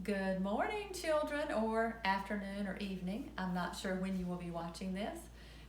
Good morning, children, or afternoon or evening. I'm not sure when you will be watching this,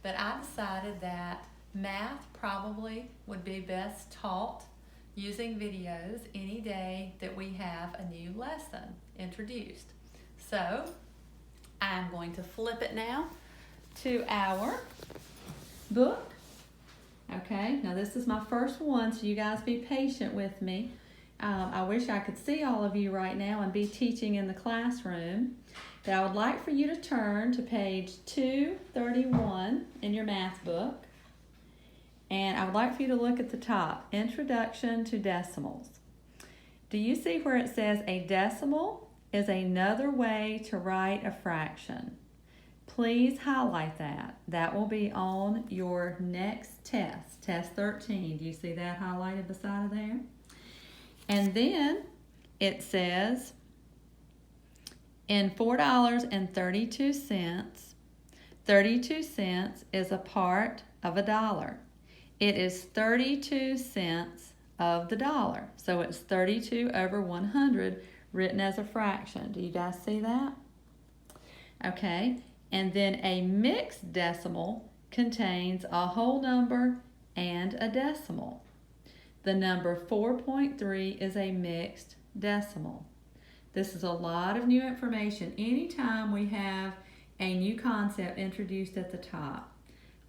but I decided that math probably would be best taught using videos any day that we have a new lesson introduced. So I'm going to flip it now to our book. Okay, now this is my first one, so you guys be patient with me. I wish I could see all of you right now and be teaching in the classroom. But I would like for you to turn to page 231 in your math book. And I would like for you to look at the top, Introduction to Decimals. Do you see where it says a decimal is another way to write a fraction? Please highlight that. That will be on your next test, test 13. Do you see that highlighted beside of there? And then it says in $4.32, 32 cents is a part of a dollar. It is 32 cents of the dollar. So it's 32 over 100 written as a fraction. Do you guys see that? Okay. And then a mixed decimal contains a whole number and a decimal. The number 4.3 is a mixed decimal. This is a lot of new information. Anytime we have a new concept introduced at the top,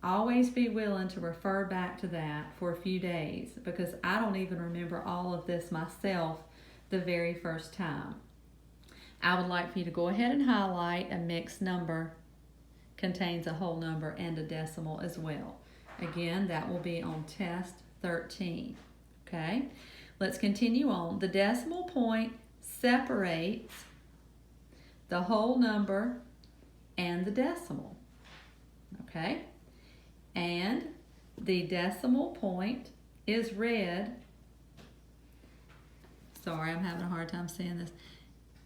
always be willing to refer back to that for a few days because I don't even remember all of this myself the very first time. I would like for you to go ahead and highlight a mixed number contains a whole number and a decimal as well. Again, that will be on test 13. Okay, let's continue on. The decimal point separates the whole number and the decimal. Okay, and the decimal point is read, sorry, I'm having a hard time saying this,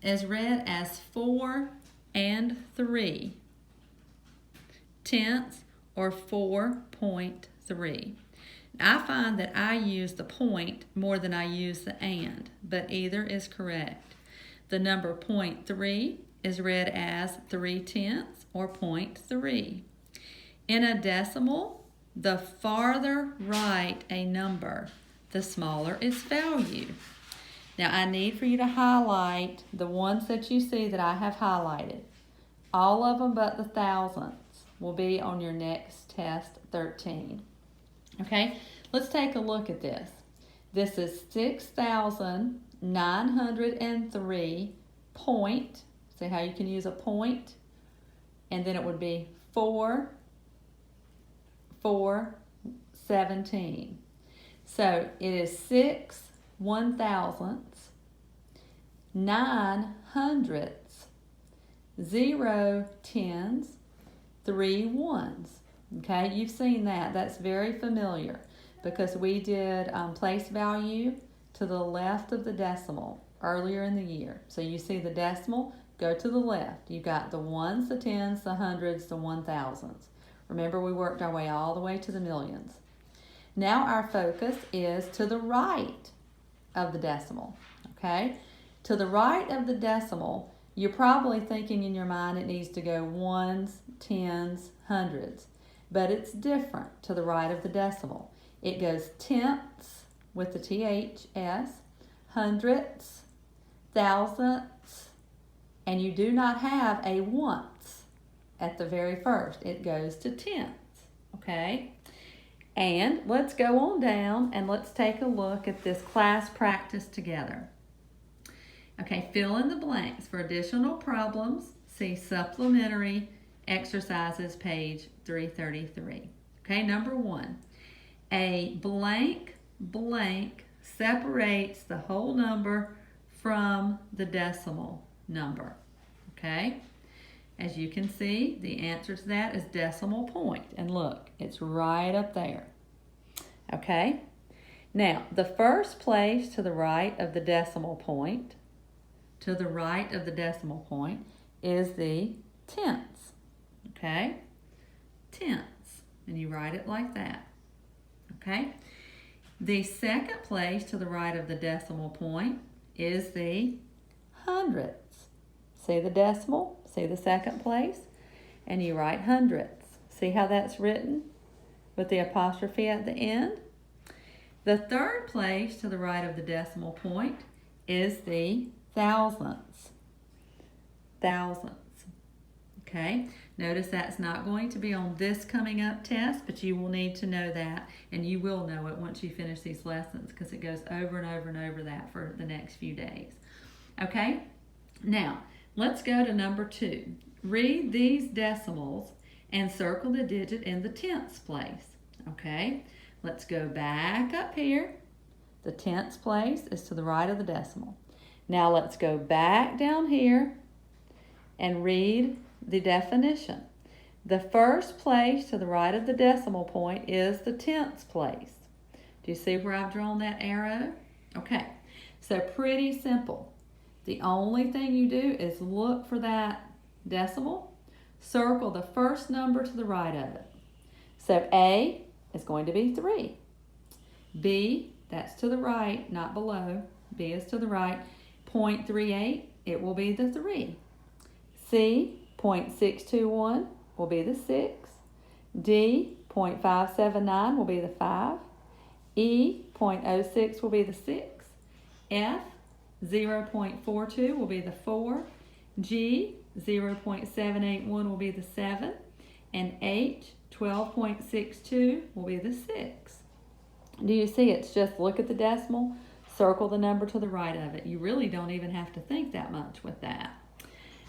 is read as 4 and 3 tenths or 4.3. I find that I use the point more than I use the and, but either is correct. The number 0.3 is read as 3 tenths or 0.3. In a decimal, the farther right a number, the smaller its value. Now I need for you to highlight the ones that you see that I have highlighted. All of them but the thousandths will be on your next test 13. Okay, let's take a look at this. This is 6,903 point. See how you can use a point? And then it would be 4,417. So it is 6 1,000ths, 9 hundredths, 0 tens, 3 ones. Okay, you've seen that. That's very familiar because we did place value to the left of the decimal earlier in the year. So you see the decimal, go to the left. You've got the ones, the tens, the hundreds, the 1,000s. Remember, we worked our way all the way to the millions. Now our focus is to the right of the decimal. Okay, to the right of the decimal, you're probably thinking in your mind it needs to go ones, tens, hundreds. But it's different to the right of the decimal. It goes tenths with the THS, hundredths, thousandths, and you do not have a once at the very first. It goes to tenths, okay? And let's go on down and let's take a look at this class practice together. Okay, fill in the blanks. For additional problems, see supplementary exercises, page 333. Okay, number 1. A blank blank separates the whole number from the decimal number. Okay, as you can see, the answer to that is decimal point. And look, it's right up there. Okay, now the first place to the right of the decimal point, is the tenths. Okay, tenths, and you write it like that. Okay, the second place to the right of the decimal point is the hundredths. See the decimal, see the second place, and you write hundredths. See how that's written with the apostrophe at the end? The third place to the right of the decimal point is the thousandths. Thousandths. Okay, notice that's not going to be on this coming up test, but you will need to know that, and you will know it once you finish these lessons because it goes over and over and over that for the next few days. Okay, now let's go to number 2. Read these decimals and circle the digit in the tenths place. Okay, let's go back up here. The tenths place is to the right of the decimal. Now let's go back down here and read the definition. The first place to the right of the decimal point is the tenths place. Do you see where I've drawn that arrow? Okay, so pretty simple. The only thing you do is look for that decimal, circle the first number to the right of it. So A is going to be 3. B, that's to the right, not below. B is to the right. 0.38, it will be the 3. C, 0.621 will be the 6. D, 0.579 will be the 5. E, 0.06 will be the 6. F, 0.42 will be the 4. G, 0.781 will be the 7. And H, 12.62 will be the 6. Do you see? It's just look at the decimal, circle the number to the right of it. You really don't even have to think that much with that.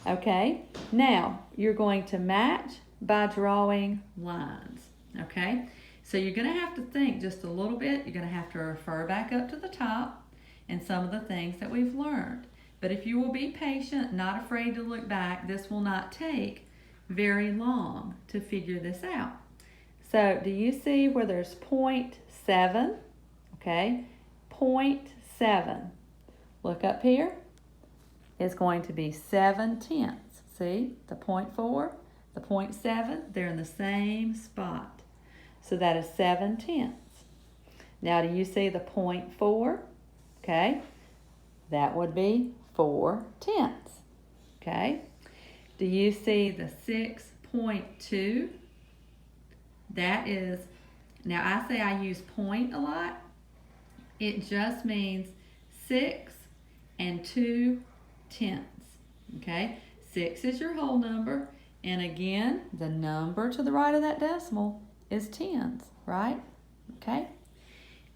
Okay, now you're going to match by drawing lines. Okay, so you're going to have to think just a little bit. You're going to have to refer back up to the top and some of the things that we've learned. But if you will be patient, not afraid to look back, this will not take very long to figure this out. So do you see where there's 0.7? Okay, 0.7. Look up here. Is going to be 7 tenths. See, the 0.4, the 0.7, they're in the same spot. So that is 7 tenths. Now, do you see the 0.4? Okay, that would be 4 tenths. Okay, do you see the 6.2? That is, now I say I use point a lot. It just means 6 and 2 tenths. Okay, 6 is your whole number, and again, the number to the right of that decimal is tenths, right? Okay,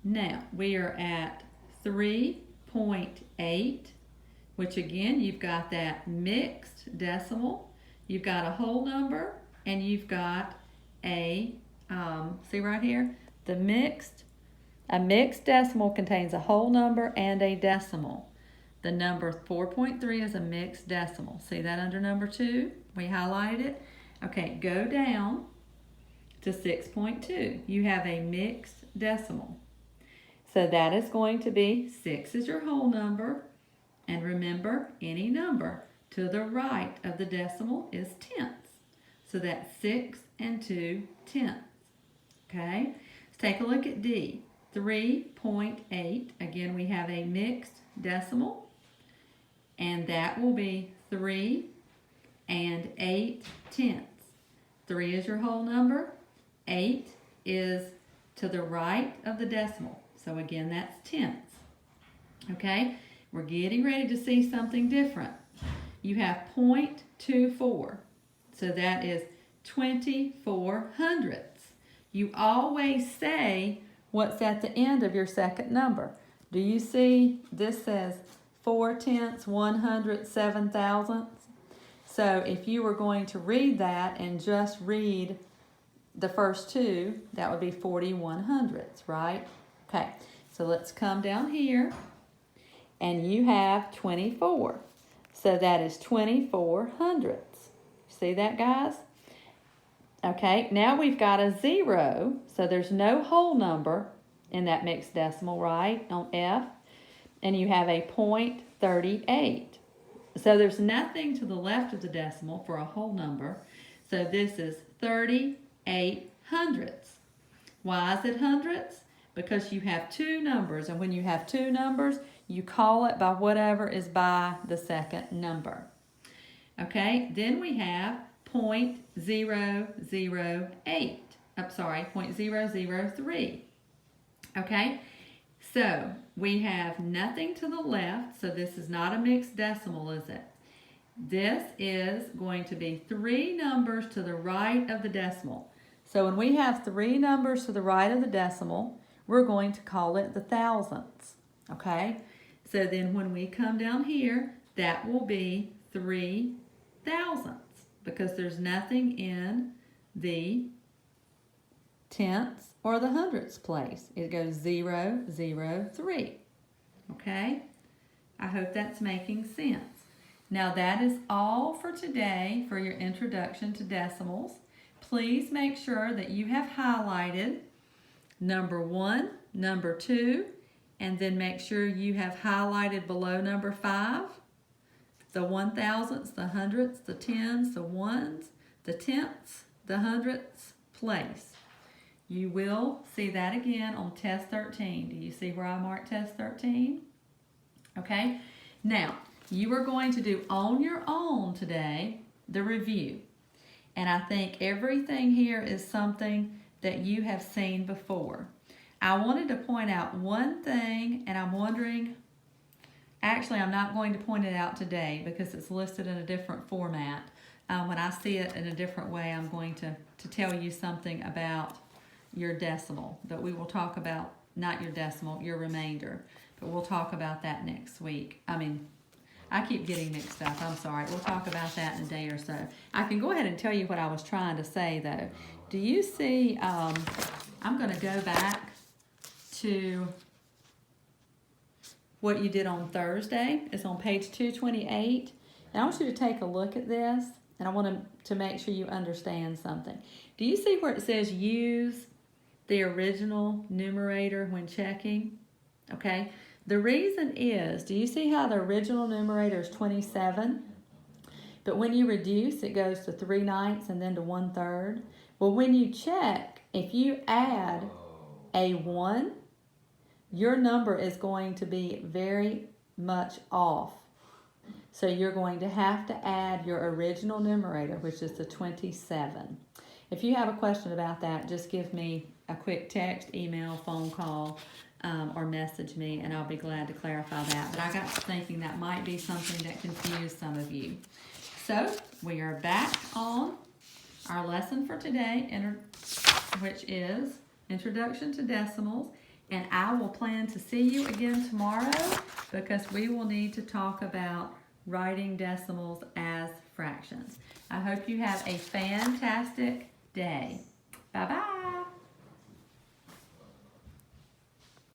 now we are at 3.8, which again, you've got that mixed decimal, you've got a whole number, and you've got a, see right here, a mixed decimal contains a whole number and a decimal. The number 4.3 is a mixed decimal. See that under number 2? We highlighted it. Okay, go down to 6.2. You have a mixed decimal. So that is going to be 6 is your whole number. And remember, any number to the right of the decimal is tenths. So that's 6 and 2 tenths. Okay, let's take a look at D. 3.8. Again, we have a mixed decimal. And that will be 3 and 8 tenths. 3 is your whole number. 8 is to the right of the decimal. So again, that's tenths. Okay, we're getting ready to see something different. You have 0.24. So that is 24 hundredths. You always say what's at the end of your second number. Do you see this says 4 tenths, 107 thousandths? So if you were going to read that and just read the first 2, that would be 41 hundredths, right? Okay, so let's come down here, and you have 24. So that is 24 hundredths. See that, guys? Okay, now we've got a 0, so there's no whole number in that mixed decimal, right, on F. And you have a 0.38. So there's nothing to the left of the decimal for a whole number. So this is 38 hundredths. Why is it hundredths? Because you have 2 numbers, and when you have 2 numbers, you call it by whatever is by the second number. Okay, then we have 0.008. I'm sorry, 0.003. Okay, so we have nothing to the left, so this is not a mixed decimal, is it? This is going to be 3 numbers to the right of the decimal. So when we have 3 numbers to the right of the decimal, we're going to call it the thousandths. Okay? So then when we come down here, that will be 3 thousandths because there's nothing in the tenths or the hundredths place. It goes 0, 0, 3. Okay? I hope that's making sense. Now that is all for today for your introduction to decimals. Please make sure that you have highlighted number 1, number 2, and then make sure you have highlighted below number 5 the 1,000ths, the hundredths, the tens, the ones, the tenths, the hundredths place. You will see that again on test 13. Do you see where I marked test 13? Okay, now you are going to do on your own today the review. And I think everything here is something that you have seen before. I wanted to point out one thing, and I'm wondering, actually I'm not going to point it out today because it's listed in a different format. When I see it in a different way, I'm going to tell you something about your decimal, but we will talk about, not your decimal, your remainder, but we'll talk about that next week. I keep getting mixed up. I'm sorry. We'll talk about that in a day or so. I can go ahead and tell you what I was trying to say, though. Do you see, I'm going to go back to what you did on Thursday. It's on page 228. And I want you to take a look at this, and I want to make sure you understand something. Do you see where it says use the original numerator when checking? Okay. The reason is, do you see how the original numerator is 27? But when you reduce, it goes to 3/9 and then to 1/3. Well, when you check, if you add a 1, your number is going to be very much off. So you're going to have to add your original numerator, which is the 27. If you have a question about that, just give me a quick text, email, phone call, or message me, and I'll be glad to clarify that. But I got to thinking that might be something that confused some of you. So we are back on our lesson for today, which is Introduction to Decimals. And I will plan to see you again tomorrow because we will need to talk about writing decimals as fractions. I hope you have a fantastic day. Bye-bye.